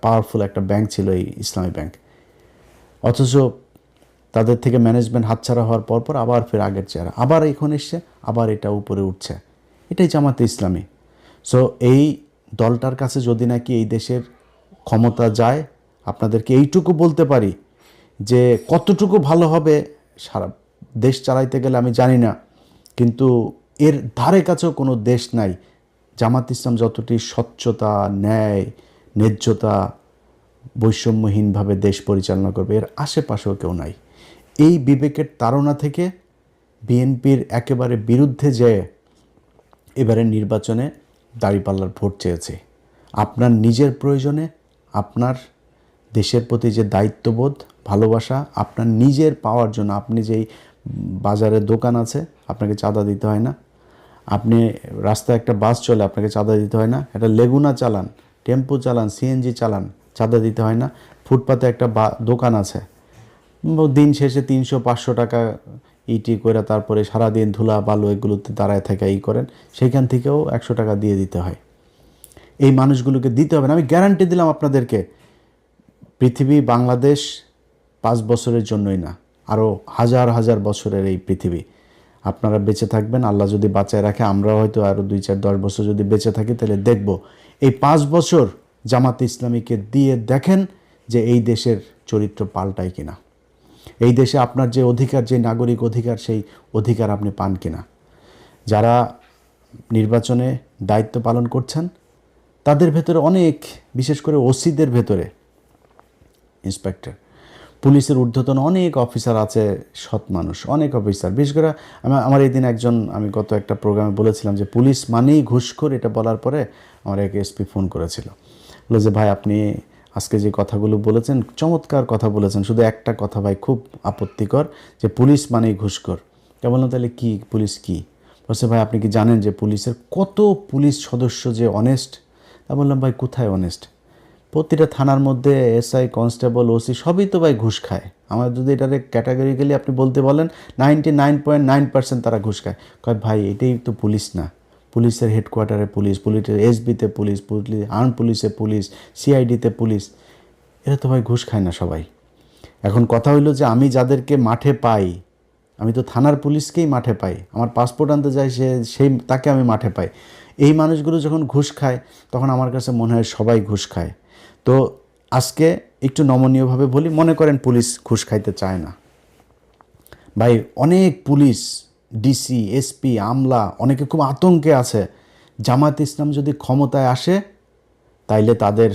[SPEAKER 1] পাওয়ারফুল একটা ব্যাংক ছিল এই ইসলামী ব্যাংক, অথচ তাদের থেকে ম্যানেজমেন্ট হাতছাড়া হওয়ার পর আবার ফের আগের চেহারা, আবার এখন এসছে, আবার এটা উপরে উঠছে। এটাই জামাতে ইসলামী। সো এই দলটার কাছে যদি নাকি এই দেশের ক্ষমতা যায়, আপনাদেরকে এইটুকু বলতে পারি যে কতটুকু ভালো হবে সারা দেশ চালাইতে গেলে আমি জানি না, কিন্তু এর ধারে কাছেও কোনো দেশ নাই জামাত ইসলাম যতটি স্বচ্ছতা, ন্যায়, ন্যায্যতা, বৈষম্যহীনভাবে দেশ পরিচালনা করবে, এর আশেপাশেও কেউ নাই। এই বিবেকের তাড়না থেকে বিএনপির একেবারে বিরুদ্ধে যেয়ে এবারে নির্বাচনে দাঁড়িপাল্লার ভোট চেয়েছে। আপনার নিজের প্রয়োজনে, আপনার দেশের প্রতি যে দায়িত্ববোধ, ভালোবাসা, আপনার নিজের পাওয়ার জন্য, আপনি যেই বাজারে দোকান আছে আপনাকে চাঁদা দিতে হয় না, আপনি রাস্তায় একটা বাস চলে আপনাকে চাঁদা দিতে হয় না, একটা লেগুনা চালান, টেম্পো চালান, সিএনজি চালান, চাঁদা দিতে হয় না, ফুটপাতে একটা দোকান আছে, দিন শেষে 300-500 টাকা ইটি করে তারপরে সারাদিন ধুলা বালু এগুলোতে দাঁড়ায় থেকে করেন, সেইখান থেকেও 100 টাকা দিয়ে দিতে হয়। এই মানুষগুলোকে দিতে হবে না। আমি গ্যারান্টি দিলাম আপনাদেরকে, পৃথিবী বাংলাদেশ 5 বছরের জন্যই না, আরও হাজার হাজার বছরের এই পৃথিবী। আপনারা বেঁচে থাকবেন, আল্লাহ যদি বাঁচায় রাখে, আমরা হয়তো আরও 2-4-10 বছর যদি বেঁচে থাকি তাহলে দেখব এই 5 বছর জামাত ইসলামীকে দিয়ে দেখেন যে এই দেশের চরিত্র পাল্টায় কিনা, এই দেশে আপনার যে অধিকার, যে নাগরিক অধিকার, সেই অধিকার আপনি পান কিনা। যারা নির্বাচনে দায়িত্ব পালন করছেন তাদের ভেতরে অনেক, বিশেষ করে ওসিদের ভেতরে, ইন্সপেক্টর, পুলিশের ঊর্ধ্বতন অনেক অফিসার আছে, সৎ মানুষ, অনেক অফিসার। বিশেষ করে আমার এই দিন একজন, আমি গত একটা প্রোগ্রামে বলেছিলাম যে পুলিশ মানেই ঘুষখোর, এটা বলার পরে আমার এক এসপি ফোন করেছিল, বলে যে ভাই আপনি আজকে যে কথাগুলো বলেছেন চমৎকার কথা বলেছেন, শুধু একটা কথা ভাই খুব আপত্তিকর, যে পুলিশ মানেই ঘুষখোর। তা বললাম তাহলে কি, পুলিশ কি? বলছে ভাই আপনি কি জানেন যে পুলিশের কত পুলিশ সদস্য যে অনেস্ট? তা বললাম ভাই কোথায় অনেস্ট? প্রতিটা থানার মধ্যে এসআই, কনস্টেবল, ওসি সবই তো ভাই ঘুষ খায়। আমার যদি এটারে ক্যাটাগরিক্যালি আপনি বলতে বলেন 99.9% তারা ঘুষ খায়। কয় ভাই এটাই তো পুলিশ না, পুলিশের হেডকোয়ার্টারে পুলিশ, পুলিশের এসবিতে পুলিশ, পুলিশ আর্ম পুলিশে পুলিশ, সিআইডিতে পুলিশ, এরা তো ভাই ঘুষ খায় না সবাই। এখন কথা হইলো যে আমি যাদেরকে মাঠে পাই, আমি তো থানার পুলিশকেই মাঠে পাই, আমার পাসপোর্ট আনতে যাই তাকে আমি মাঠে পাই। এই মানুষগুলো যখন ঘুষ খায় তখন আমার কাছে মনে হয় সবাই ঘুষ খায়। তো আজকে একটু নমনীয়ভাবে বলি, মনে করেন পুলিশ ঘুষ খাইতে চায় না, ভাই অনেক পুলিশ, ডিসি, এসপি, আমলা অনেকে খুব আতঙ্কে আছে। জামাত ইসলাম যদি ক্ষমতায় আসে তাইলে তাদের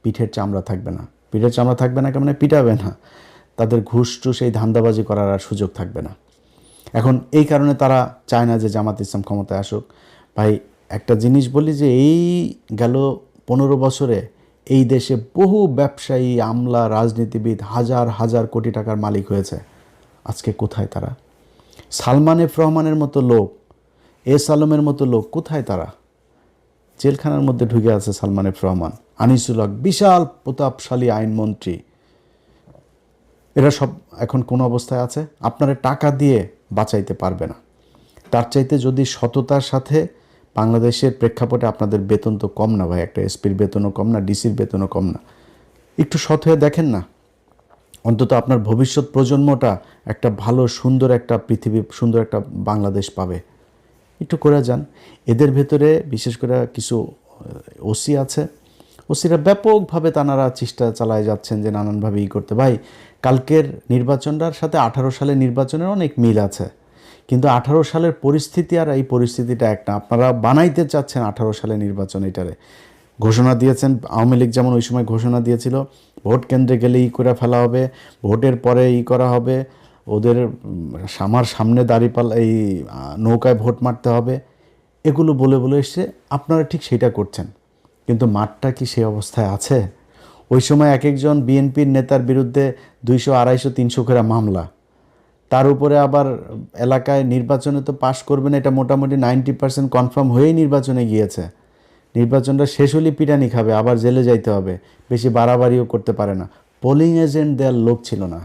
[SPEAKER 1] পিঠের চামড়া থাকবে না। পিঠের চামড়া থাকবে না কেমন, পিটাবে না, তাদের ঘুষ টুস এই ধান্দাবাজি করার আর সুযোগ থাকবে না। এখন এই কারণে তারা চায় না যে জামাত ইসলাম ক্ষমতায় আসুক। ভাই একটা জিনিস বলি যে এই গেল 15 বছরে এই দেশে বহু ব্যবসায়ী, আমলা, রাজনীতিবিদ হাজার হাজার কোটি টাকার মালিক হয়েছে। আজকে কোথায় তারা? সালমান এফ রহমানের মতো লোক, এস আলমের মতো লোক কোথায় তারা? জেলখানার মধ্যে ঢুকে আছে সালমান এফ রহমান, আনিসুল হক বিশাল প্রতাপশালী আইনমন্ত্রী, এরা সব এখন কোন অবস্থায় আছে? আপনারা টাকা দিয়ে বাঁচাইতে পারবে না। তার চাইতে যদি সততার সাথে, বাংলাদেশের প্রেক্ষাপটে আপনাদের বেতন তো কম না ভাই, একটা এসপির বেতনও কম না, ডিসির বেতনও কম না, একটু সৎ হয়ে দেখেন না। অন্তত আপনার ভবিষ্যৎ প্রজন্মটা একটা ভালো সুন্দর একটা পৃথিবী, সুন্দর একটা বাংলাদেশ পাবে। একটু করে যান। এদের ভেতরে বিশেষ করে কিছু ওসি আছে, ওসিরা ব্যাপকভাবে তানারা চেষ্টা চালায় যাচ্ছেন যে নানানভাবে করতে। ভাই কালকের নির্বাচনটার সাথে 18 সালের নির্বাচনের অনেক মিল আছে, কিন্তু 18 সালের পরিস্থিতি আর এই পরিস্থিতিটা একটা। আপনারা বানাইতে চাচ্ছেন 18 সালের নির্বাচন, এটারে ঘোষণা দিয়েছেন। আওয়ামী লীগ যেমন ওই সময় ঘোষণা দিয়েছিল ভোট কেন্দ্রে গেলে করে ফেলা হবে, ভোটের পরে করা হবে, ওদের আমার সামনে দাঁড়িপাল্লা এই নৌকায় ভোট মারতে হবে, এগুলো বলে বলে এসে আপনারা ঠিক সেটা করছেন। কিন্তু মাঠটা কি সেই অবস্থায় আছে? ওই সময় এক একজন বিএনপির নেতার বিরুদ্ধে 200, 250, 300 করে মামলা, তার উপরে আবার এলাকায় নির্বাচনে তো পাশ করবেন এটা মোটামুটি 90% কনফার্ম হয়েই নির্বাচনে গিয়েছে। নির্বাচনটা শেষ হলেই পিটানি খাবে, আবার জেলে যাইতে হবে, বেশি বাড়াবাড়িও করতে পারে না। পোলিং এজেন্ট দেওয়ার লোক ছিল না।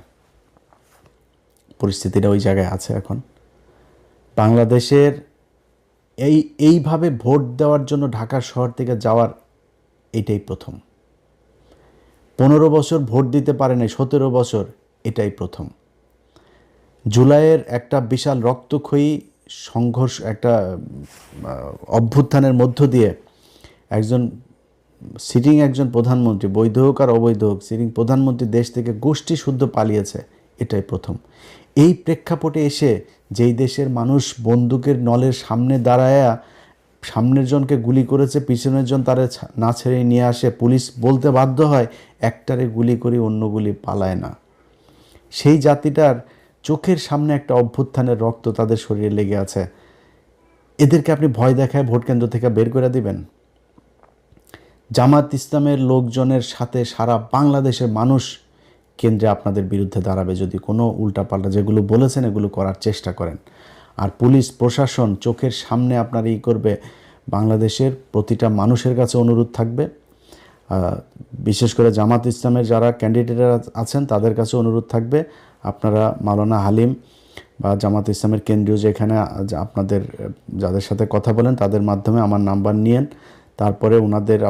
[SPEAKER 1] পরিস্থিতিটা ওই জায়গায় আছে এখন। বাংলাদেশের এইভাবে ভোট দেওয়ার জন্য ঢাকার শহর থেকে যাওয়ার এটাই প্রথম। 15 বছর ভোট দিতে পারে নাই, 17 বছর, এটাই প্রথম। জুলাইয়ের একটা বিশাল রক্তক্ষয়ী সংঘর্ষ, একটা অভ্যুত্থানের মধ্য দিয়ে একজন প্রধানমন্ত্রী, বৈধ হোক আর অবৈধ হোক, সিটিং প্রধানমন্ত্রী দেশ থেকে গোষ্ঠী শুদ্ধ পালিয়েছে, এটাই প্রথম। এই প্রেক্ষাপটে এসে যেই দেশের মানুষ বন্দুকের নলের সামনে দাঁড়ায়া সামনের জনকে গুলি করেছে, পিছনের জন তারা না ছেড়ে নিয়ে আসে, পুলিশ বলতে বাধ্য হয় একটারে গুলি করি অন্য গুলি পালায় না। সেই জাতিটার চোখের সামনে একটা অভ্যুত্থানের রক্ত তাদের শরীরে লেগে আছে, এদেরকে আপনি ভয় দেখায় ভোট কেন্দ্র থেকে বের করে দিবেন? জামাত ইসলামের লোকজনের সাথে সারা বাংলাদেশের মানুষ কেন্দ্রে আপনাদের বিরুদ্ধে দাঁড়াবে যদি কোনো উল্টাপাল্টা যেগুলো বলেছেন এগুলো করার চেষ্টা করেন। আর পুলিশ প্রশাসন চোখের সামনে আপনার করবে। বাংলাদেশের প্রতিটা মানুষের কাছে অনুরোধ থাকবে, বিশেষ করে জামাত ইসলামের যারা ক্যান্ডিডেটরা আছেন তাদের কাছে অনুরোধ থাকবে, আপনারা মাওলানা হালিম বা জামাত ইসলামের কেন্দ্রীয় যেখানে আপনাদের যাদের সাথে কথা বলেন তাদের মাধ্যমে আমার নাম্বার নিয়েন, তারপরে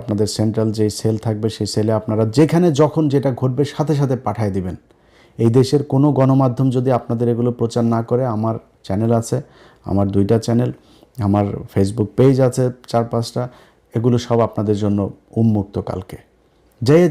[SPEAKER 1] আপনাদের সেন্ট্রাল যে সেল থাকবে সেই সেলে আপনারা যেখানে যখন যেটা ঘটবে সাথে সাথে পাঠিয়ে দিবেন। এই দেশের কোনো গণমাধ্যম যদি আপনাদের এগুলো প্রচার না করে, আমার চ্যানেল আছে, আমার 2টা চ্যানেল, আমার ফেসবুক পেজ আছে 4-5টা, এগুলো সব আপনাদের জন্য উন্মুক্ত। কালকে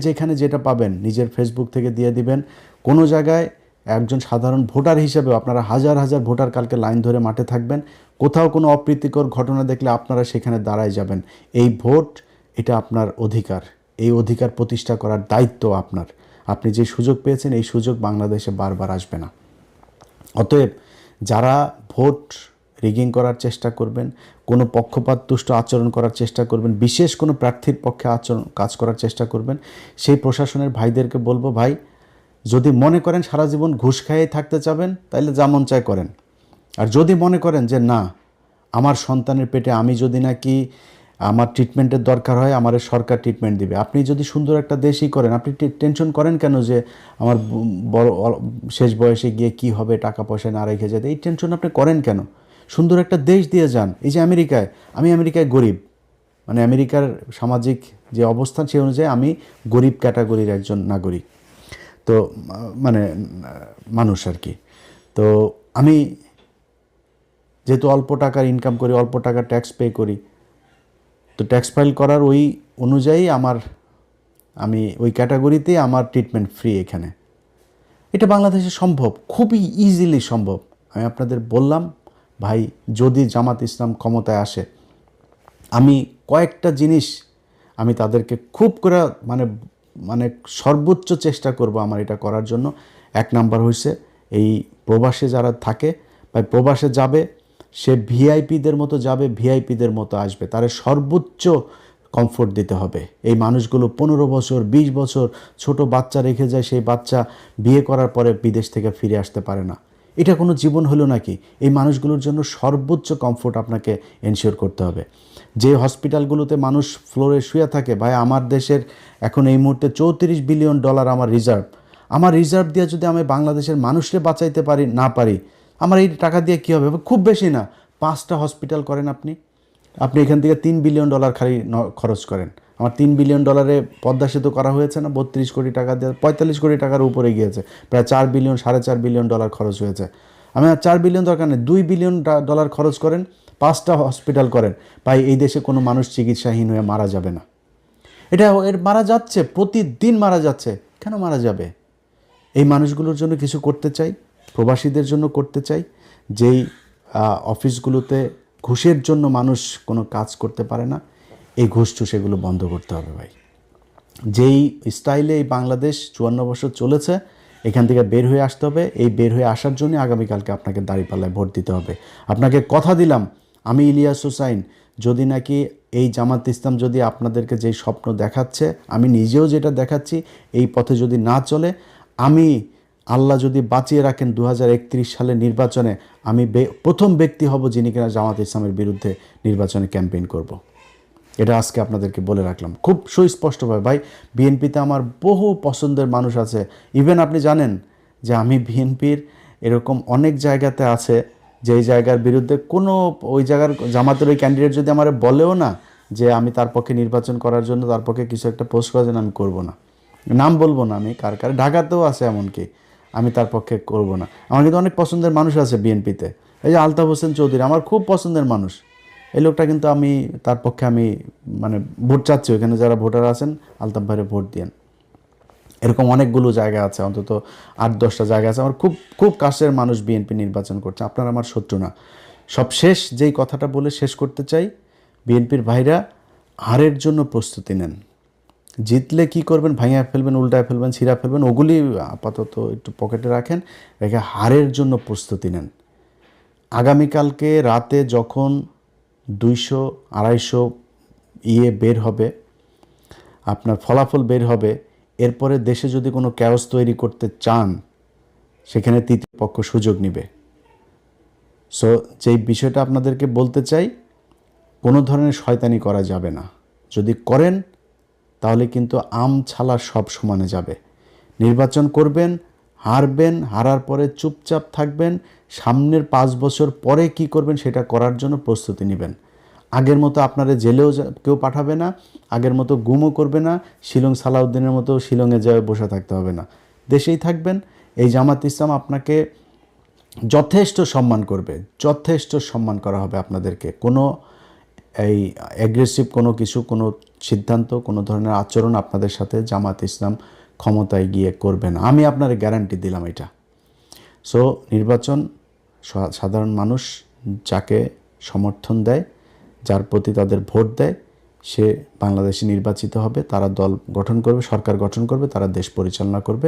[SPEAKER 1] যেখানে যেটা পাবেন নিজের ফেসবুক থেকে দিয়ে দিবেন। কোনো জায়গায় একজন সাধারণ ভোটার হিসেবে আপনারা হাজার হাজার ভোটার কালকে লাইন ধরে মাঠে থাকবেন। কোথাও কোনো অপ্রীতিকর ঘটনা দেখলে আপনারা সেখানে দাঁড়ায় যাবেন। এই ভোট, এটা আপনার অধিকার, এই অধিকার প্রতিষ্ঠা করার দায়িত্ব আপনার। আপনি যে সুযোগ পেয়েছেন এই সুযোগ বাংলাদেশে বারবার আসবে না। অতএব যারা ভোট রিগিং করার চেষ্টা করবেন, কোনো পক্ষপাতদুষ্ট আচরণ করার চেষ্টা করবেন, বিশেষ কোনো প্রার্থীর পক্ষে কাজ করার চেষ্টা করবেন, সেই প্রশাসনের ভাইদেরকে বলবো, ভাই যদি মনে করেন সারা জীবন ঘুষ খাইয়ে থাকতে চাবেন তাহলে যা মন চায় করেন। আর যদি মনে করেন যে না, আমার সন্তানের পেটে আমি যদি নাকি আমার ট্রিটমেন্টের দরকার হয় আমার সরকার ট্রিটমেন্ট দিবে, আপনি যদি সুন্দর একটা দেশই করেন, আপনি টেনশন করেন কেন যে আমার বড় শেষ বয়সে গিয়ে কি হবে, টাকা পয়সা না রেখে যেতে, এই টেনশন আপনি করেন কেন? সুন্দর একটা দেশ দিয়ে যান। এই যে আমেরিকায়, আমি আমেরিকায় গরিব, মানে আমেরিকার সামাজিক যে অবস্থান সেই অনুযায়ী আমি গরিব ক্যাটাগরির একজন নাগরিক, তো মানে মানুষ আর কি। তো আমি যেহেতু অল্প টাকার ইনকাম করি, অল্প টাকা ট্যাক্স পে করি, তো ট্যাক্স ফাইল করার ওই অনুযায়ী আমি ওই ক্যাটাগরিতে আমার ট্রিটমেন্ট ফ্রি এখানে। এটা বাংলাদেশে সম্ভব, খুবই ইজিলি সম্ভব। আমি আপনাদের বললাম ভাই, যদি জামাত ইসলাম ক্ষমতায় আসে, আমি কয়েকটা জিনিস আমি তাদেরকে খুব করে মানে মানে সর্বোচ্চ চেষ্টা করব আমার এটা করার জন্য। এক নাম্বার হয়েছে, এই প্রবাসে যারা থাকে বা প্রবাসে যাবে, সে ভিআইপিদের মতো যাবে, ভিআইপিদের মতো আসবে, তার সর্বোচ্চ কমফোর্ট দিতে হবে। এই মানুষগুলো 15 বছর 20 বছর ছোট বাচ্চা রেখে যায়, সেই বাচ্চা বিয়ে করার পরে বিদেশ থেকে ফিরে আসতে পারে না। এটা কোনো জীবন হলো নাকি? এই মানুষগুলোর জন্য সর্বোচ্চ কমফোর্ট আপনাকে এনশিওর করতে হবে। যে হসপিটালগুলোতে মানুষ ফ্লোরে শুয়ে থাকে, ভাই আমার দেশের এখন এই মুহূর্তে $34 বিলিয়ন আমার রিজার্ভ। আমার রিজার্ভ দিয়ে যদি আমি বাংলাদেশের মানুষকে বাঁচাইতে পারি না পারি, আমার এই টাকা দিয়ে কী হবে? খুব বেশি না, 5টা হসপিটাল করেন আপনি এখান থেকে $3 বিলিয়ন খালি খরচ করেন। আমার $3 বিলিয়ন পদ্মা সেতু করা হয়েছে না, 32 কোটি টাকা দিয়ে 45 কোটি টাকার উপরে গিয়েছে, প্রায় $4 বিলিয়ন $4.5 বিলিয়ন খরচ হয়েছে। আমি আর $4 বিলিয়ন দরকার নেই, $2 বিলিয়ন খরচ করেন, 5টা হসপিটাল করেন, ভাই এই দেশে কোনো মানুষ চিকিৎসাহীন হয়ে মারা যাবে না। এটা এর মারা যাচ্ছে, প্রতিদিন মারা যাচ্ছে, কেন মারা যাবে? এই মানুষগুলোর জন্য কিছু করতে চাই, প্রবাসীদের জন্য করতে চাই। যেই অফিসগুলোতে ঘুষের জন্য মানুষ কোনো কাজ করতে পারে না, এই ঘুষ সেগুলো বন্ধ করতে হবে ভাই। যেই স্টাইলে এই বাংলাদেশ 54 বছর চলেছে, এখান থেকে বের হয়ে আসতে হবে। এই বের হয়ে আসার জন্য আগামীকালকে আপনাকে দাঁড়িপাল্লায় ভোট দিতে হবে। আপনাকে কথা দিলাম, আমি ইলিয়াস হোসাইন, যদি নাকি এই জামাত ইসলাম যদি আপনাদেরকে যেই স্বপ্ন দেখাচ্ছে, আমি নিজেও যেটা দেখাচ্ছি, এই পথে যদি না চলে, আমি আল্লাহ যদি বাঁচিয়ে রাখেন 2031 সালের নির্বাচনে আমি প্রথম ব্যক্তি হব যিনি কিনা জামাত ইসলামের বিরুদ্ধে নির্বাচনে ক্যাম্পেইন করব। এটা আজকে আপনাদেরকে বলে রাখলাম খুব সুস্পষ্টভাবে। ভাই, বিএনপিতে আমার বহু পছন্দের মানুষ আছে। ইভেন আপনি জানেন যে আমি বিএনপির এরকম অনেক জায়গাতে আছে যেই জায়গার বিরুদ্ধে কোনো ওই জায়গার জামাতের ওই ক্যান্ডিডেট যদি আমার বলেও না যে আমি তার পক্ষে নির্বাচন করার জন্য, তার পক্ষে কিছু একটা পোস্ট করার জন্য, আমি করব না। নাম বলবো না আমি কার, ঢাকাতেও আছে এমনকি, আমি তার পক্ষে করব না। আমার কিন্তু অনেক পছন্দের মানুষ আছে বিএনপিতে। এই যে আলতাফ হোসেন চৌধুরী আমার খুব পছন্দের মানুষ, এই লোকটা কিন্তু আমি তার পক্ষে আমি মানে ভোট চাচ্ছি। ওখানে যারা ভোটার আছেন, আলতাফ ভাইরে ভোট দিয়েন। এরকম অনেকগুলো জায়গা আছে, অন্তত 8-10টা জায়গা আছে আমার খুব খুব কাছের মানুষ বিএনপি নির্বাচন করছে। আপনারা আমার শত্রু না। সব শেষ যেই কথাটা বলে শেষ করতে চাই, বিএনপির ভাইরা হারের জন্য প্রস্তুতি নেন। জিতলে কি করবেন? ভাঙিয়ে ফেলবেন, উল্টায় ফেলবেন, ছিঁড়া ফেলবেন, ওগুলি আপাতত একটু পকেটে রাখেন, রেখে হারের জন্য প্রস্তুতি নেন। আগামীকালকে রাতে যখন 200-250 বের হবে, আপনার ফলাফল বের হবে, এরপরে দেশে যদি কোনো ক্যাওস তৈরি করতে চান, সেখানে তৃতীয় পক্ষ সুযোগ নেবে। সো যেই বিষয়টা আপনাদেরকে বলতে চাই, কোনো ধরনের শয়তানি করা যাবে না। যদি করেন তাহলে কিন্তু আম ছালা সব সমানে যাবে। নির্বাচন করবেন, হারবেন, হারার পরে চুপচাপ থাকবেন, সামনের 5 বছর পরে কি করবেন সেটা করার জন্য প্রস্তুতি নেবেন। আগের মতো আপনারা জেলেও কেউ পাঠাবে না, আগের মতো গুমও করবে না, শিলং সালাউদ্দিনের মতো শিলংয়ে যেয়ে বসে থাকতে হবে না, দেশেই থাকবেন। এই জামাত ইসলাম আপনাকে যথেষ্ট সম্মান করবে, যথেষ্ট সম্মান করা হবে আপনাদেরকে। কোনো এই অ্যাগ্রেসিভ কোনো কিছু, কোনো সিদ্ধান্ত, কোনো ধরনের আচরণ আপনাদের সাথে জামাত ইসলাম ক্ষমতায় গিয়ে করবে না, আমি আপনার গ্যারান্টি দিলাম এটা। সো নির্বাচন সাধারণ মানুষ যাকে সমর্থন দেয়, যার প্রতি তাদের ভোট দেয়, সে বাংলাদেশে নির্বাচিত হবে, তারা দল গঠন করবে, সরকার গঠন করবে, তারা দেশ পরিচালনা করবে,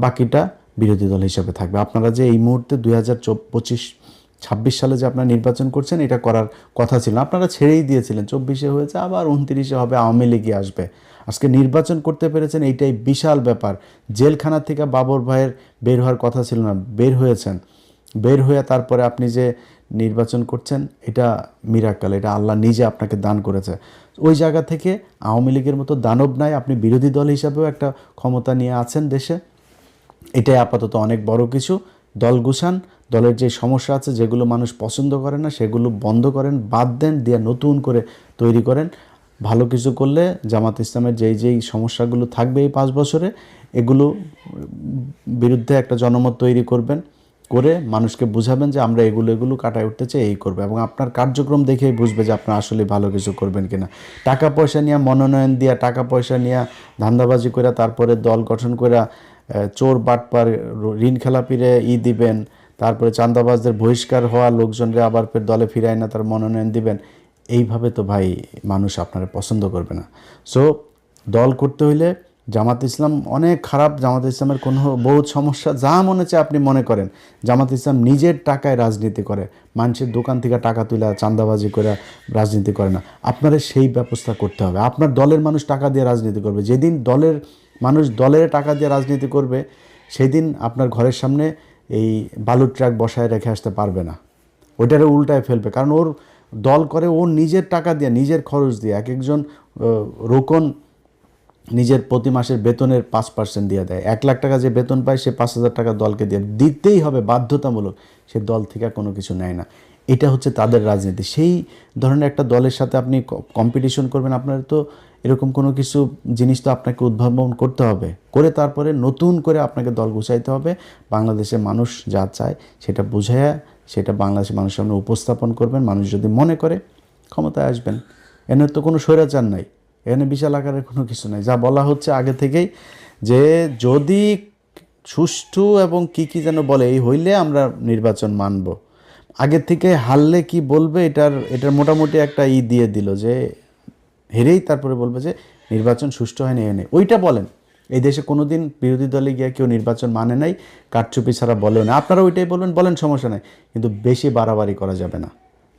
[SPEAKER 1] বাকিটা বিরোধী দল হিসাবে থাকবে। আপনারা যে এই মুহূর্তে 2025-26 সালে যে আপনারা নির্বাচন করছেন, এটা করার কথা ছিল, আপনারা ছেড়েই দিয়েছিলেন। 24-এ হয়েছে, আবার 29-এ হবে, আওয়ামী লীগে আসবে। আজকে নির্বাচন করতে পেরেছেন, এইটাই বিশাল ব্যাপার। জেলখানা থেকে বাবর ভাইয়ের বের হওয়ার কথা ছিল না, বের হয়েছেন। বের হয়ে তারপরে আপনি যে নির্বাচন করছেন, এটা মিরাক্কেল, এটা আল্লাহ নিজে আপনাকে দান করেছে। ওই জায়গা থেকে আওয়ামী লীগের মতো দানব নাই, আপনি বিরোধী দল হিসাবেও একটা ক্ষমতা নিয়ে আছেন দেশে, এটাই আপাতত অনেক বড় কিছু। দল গুছান, দলের যে সমস্যা আছে যেগুলো মানুষ পছন্দ করে না সেগুলো বন্ধ করেন, বাদ দেন, দিয়ে নতুন করে তৈরি করেন। ভালো কিছু করলে জামাত ইসলামের যেই সমস্যাগুলো থাকবে এই 5 বছরে, এগুলো বিরুদ্ধে একটা জনমত তৈরি করবেন, করে মানুষকে বুঝাবেন যে আমরা এগুলো কাটায় উঠতে চাই, এই করবে, এবং আপনার কার্যক্রম দেখেই বুঝবে যে আপনার আসলে ভালো কিছু করবেন কিনা। টাকা পয়সা নিয়ে, মনোনয়ন দিয়া, টাকা পয়সা নিয়ে ধান্দাবাজি করে তারপরে দল গঠন করে চোর বাটপার ঋণ খেলাপিরে দিবেন, তারপরে চাঁদাবাজদের বহিষ্কার হওয়া লোকজনরে আবার ফের দলে ফিরায় না তার মনোনয়ন দিবেন, এইভাবে তো ভাই মানুষ আপনারা পছন্দ করবে না। সো দল করতে হইলে জামাত ইসলাম অনেক খারাপ, জামাত ইসলামের কোনো বহুত সমস্যা, যা মনে চায় আপনি মনে করেন। জামাত ইসলাম নিজের টাকায় রাজনীতি করে, মানুষের দোকান থেকে টাকা তুলে চাঁদাবাজি করে রাজনীতি করে না। আপনারা সেই ব্যবস্থা করতে হবে। আপনার দলের মানুষ টাকা দিয়ে রাজনীতি করবে, যেদিন দলের মানুষ দলের টাকা দিয়ে রাজনীতি করবে সেদিন আপনার ঘরের সামনে এই বালুর ট্রাক বসায় রেখে আসতে পারবে না, ওইটারে উল্টায় ফেলবে। কারণ ওর দল করে ওর নিজের টাকা দিয়ে, নিজের খরচ দিয়ে। এক একজন রোকন নিজের প্রতি মাসের বেতনের 5% দিয়ে দেয়। 1 লাখ টাকা যে বেতন পায় সে 5,000 টাকা দলকে দিয়ে দিতেই হবে, বাধ্যতামূলক। সে দল থেকে কোনো কিছু নেয় না। এটা হচ্ছে তাদের রাজনীতি। সেই ধরনের একটা দলের সাথে আপনি কম্পিটিশন করবেন, আপনার তো এরকম কোনো কিছু জিনিস তো আপনাকে উদ্ভাবন করতে হবে, করে তারপরে নতুন করে আপনাকে দল গুছাইতে হবে। বাংলাদেশের মানুষ যা চায় সেটা বুঝাইয়া সেটা বাংলাদেশের মানুষের সামনে উপস্থাপন করবেন। মানুষ যদি মনে করে ক্ষমতায় আসবেন, এনে তো কোনো স্বৈরাচার নাই, এখানে বিশাল আকারের কোনো কিছু নাই। যা বলা হচ্ছে আগে থেকেই যে যদি সুষ্ঠু এবং কি যেন বলে এই হইলে আমরা নির্বাচন মানব। আগের থেকে হারলে কি বলবে এটার মোটামুটি একটা দিয়ে দিল যে হেরেই তারপরে বলবে যে নির্বাচন সুষ্ঠু হয়নি, এনে ওইটা বলেন। এই দেশে কোনো দিন বিরোধী দলে গিয়ে কেউ নির্বাচন মানে নাই, কারচুপি ছাড়া বলেও না। আপনারা ওইটাই বলেন, সমস্যা নাই, কিন্তু বেশি বাড়াবাড়ি করা যাবে না।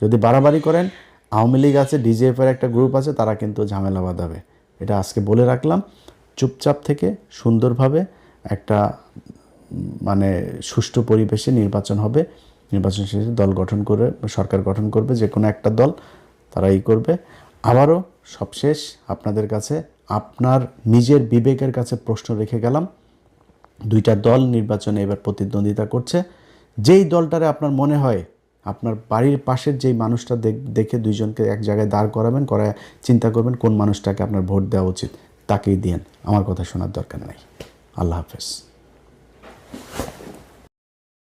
[SPEAKER 1] যদি বাড়াবাড়ি করেন, আওয়ামী লীগ আছে, ডিজিএফের একটা গ্রুপ আছে, তারা কিন্তু ঝামেলা বাঁধাবে। এটা আজকে বলে রাখলাম। চুপচাপ থেকে সুন্দরভাবে একটা মানে সুষ্ঠু পরিবেশে নির্বাচন হবে। নির্বাচন শেষে দল গঠন করে সরকার গঠন করবে, যে কোনো একটা দল তারা করবে। আবারও সবশেষ আপনাদের কাছে আপনার নিজের বিবেকের কাছে প্রশ্ন রেখে গেলাম। 2টা দল নির্বাচনে এবার প্রতিদ্বন্দ্বিতা করছে। যেই দলটারে আপনার মনে হয়, আপনার বাড়ির পাশের যেই মানুষটা দেখে 2 জনকে এক জায়গায় দাঁড় করাবেন, করায় চিন্তা করবেন কোন মানুষটাকে আপনার ভোট দেওয়া উচিত, তাকেই দিয়েন। আমার কথা শোনার দরকার নাই। আল্লাহ হাফেজ।